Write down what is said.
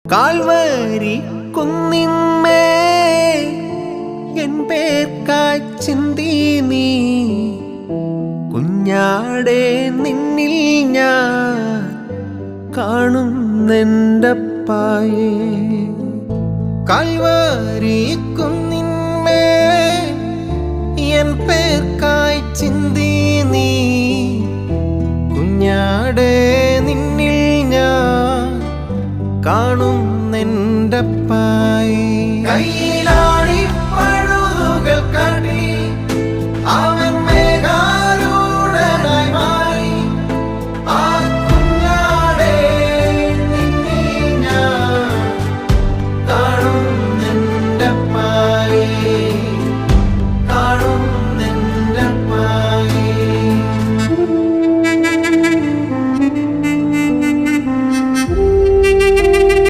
Calvary കുന്നിന്മേ N പേർക്കായി ചിന്തി നീ കുഞ്ഞാടെ നിന്നിൽ ഞാൻ കാണുന്നെൻ്റപ്പായേ. കാൽവരി കുന്നിന്മേ എൻ പേർക്കായി ചിന്തി നീ കുഞ്ഞാടെ നിന്നിൽ ഞാൻ കാണുന്നെൻ്റപ്പായേ. കയ്യിലാണി പഴുതുകൾ കടി അവൻ